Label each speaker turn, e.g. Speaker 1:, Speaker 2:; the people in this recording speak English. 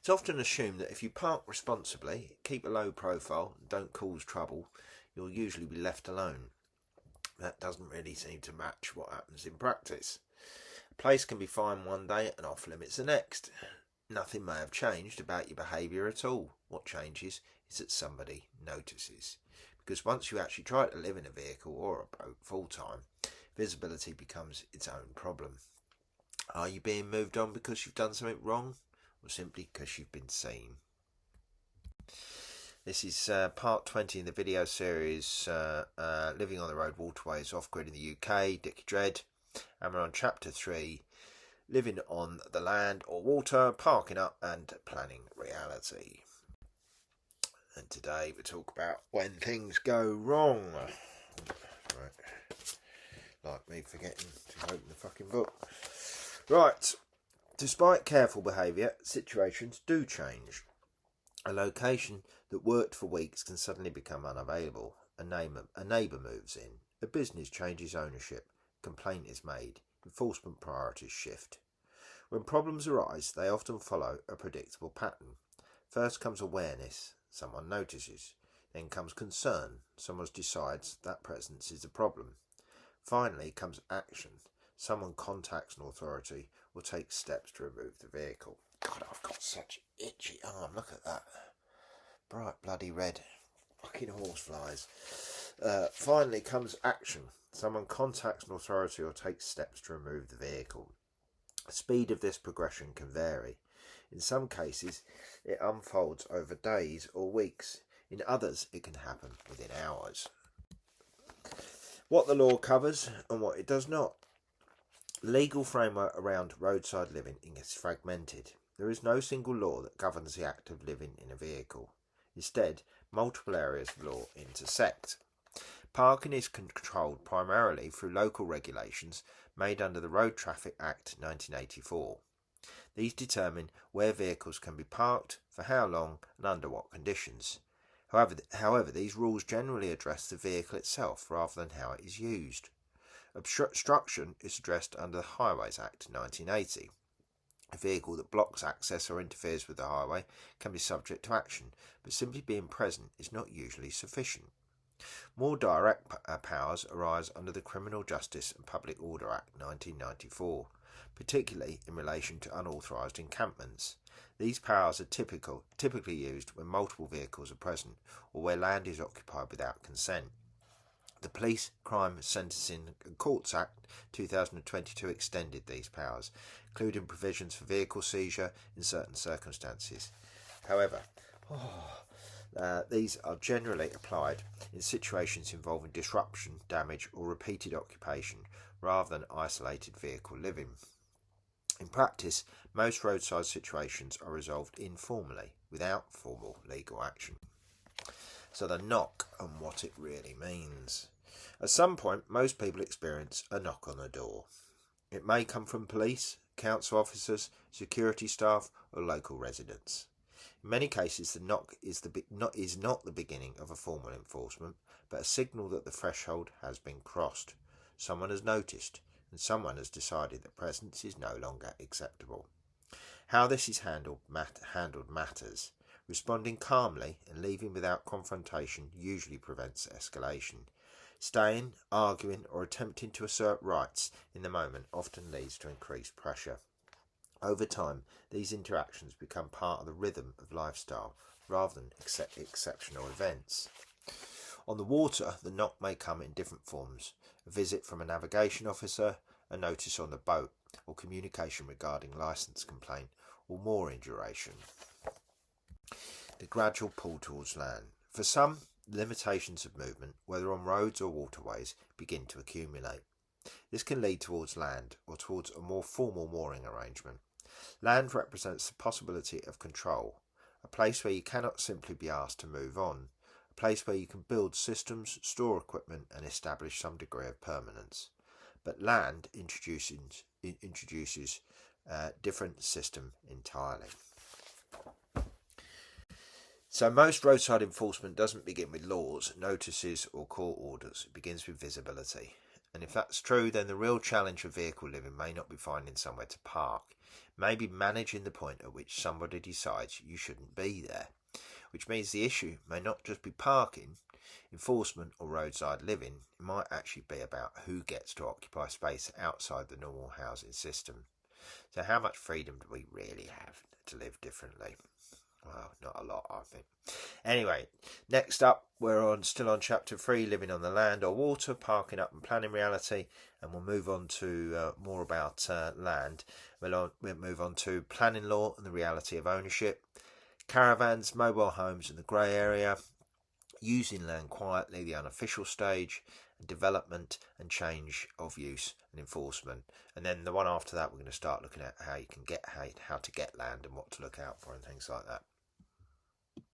Speaker 1: It's often assumed that if you park responsibly, keep a low profile, and don't cause trouble, you'll usually be left alone. That doesn't really seem to match what happens in practice. A place can be fine one day and off limits the next. Nothing may have changed about your behaviour at all. What changes is that somebody notices. Because once you actually try to live in a vehicle or a boat full time, visibility becomes its own problem. Are you being moved on because you've done something wrong, or simply because you've been seen? This is part 20 in the video series Living on the Road, Waterways, Off-Grid in the UK, Dickie Dread. And we're on chapter 3, Living on the Land or Water, Parking Up and Planning Reality. And today we talk about when things go wrong. Right. Like me forgetting to open the fucking book. Right. Despite careful behaviour, situations do change. A location that worked for weeks can suddenly become unavailable. A neighbour moves in. A business changes ownership. A complaint is made. Enforcement priorities shift. When problems arise, they often follow a predictable pattern. First comes awareness. Someone notices. Then comes concern. Someone decides that presence is the problem. Finally comes action. Someone contacts an authority or takes steps to remove the vehicle. God, I've got such itchy arm. Look at that. Bright bloody red. Fucking horseflies. Finally comes action. Someone contacts an authority or takes steps to remove the vehicle. The speed of this progression can vary. In some cases, it unfolds over days or weeks. In others, it can happen within hours. What the law covers and what it does not. The legal framework around roadside living is fragmented. There is no single law that governs the act of living in a vehicle. Instead, multiple areas of law intersect. Parking is controlled primarily through local regulations made under the Road Traffic Act 1984. These determine where vehicles can be parked, for how long, and under what conditions. However, these rules generally address the vehicle itself rather than how it is used. Obstruction is addressed under the Highways Act 1980. A vehicle that blocks access or interferes with the highway can be subject to action, but simply being present is not usually sufficient. More direct powers arise under the Criminal Justice and Public Order Act 1994, particularly in relation to unauthorised encampments. These powers are typically used when multiple vehicles are present or where land is occupied without consent. The Police, Crime, Sentencing and Courts Act 2022 extended these powers, including provisions for vehicle seizure in certain circumstances. However, these are generally applied in situations involving disruption, damage or repeated occupation rather than isolated vehicle living. In practice, most roadside situations are resolved informally, without formal legal action. So the knock and what it really means. At some point, most people experience a knock on the door. It may come from police, council officers, security staff or local residents. In many cases, the knock is not the beginning of a formal enforcement, but a signal that the threshold has been crossed. Someone has noticed, and someone has decided that presence is no longer acceptable. How this is handled matters. Responding calmly and leaving without confrontation usually prevents escalation. Staying, arguing or attempting to assert rights in the moment often leads to increased pressure. Over time, these interactions become part of the rhythm of lifestyle rather than exceptional events. On the water, the knock may come in different forms: a visit from a navigation officer, a notice on the boat, or communication regarding licence complaint, or more in duration. The gradual pull towards land. For some, limitations of movement, whether on roads or waterways, begin to accumulate. This can lead towards land or towards a more formal mooring arrangement. Land represents the possibility of control, a place where you cannot simply be asked to move on, a place where you can build systems, store equipment and establish some degree of permanence. But land introduces a different system entirely. So most roadside enforcement doesn't begin with laws, notices or court orders. It begins with visibility. And if that's true, then the real challenge of vehicle living may not be finding somewhere to park. maybe managing the point at which somebody decides you shouldn't be there, which means the issue may not just be parking, enforcement or roadside living. It might actually be about who gets to occupy space outside the normal housing system. So how much freedom do we really have to live differently? Well, not a lot, I think. Anyway, next up, we're still on chapter 3, living on the land or water, parking up and planning reality, and we'll move on to more about land. We'll move on to planning law and the reality of ownership, caravans, mobile homes and the grey area, using land quietly, the unofficial stage, and development and change of use and enforcement. And then the one after that, we're going to start looking at how to get land and what to look out for and things like that.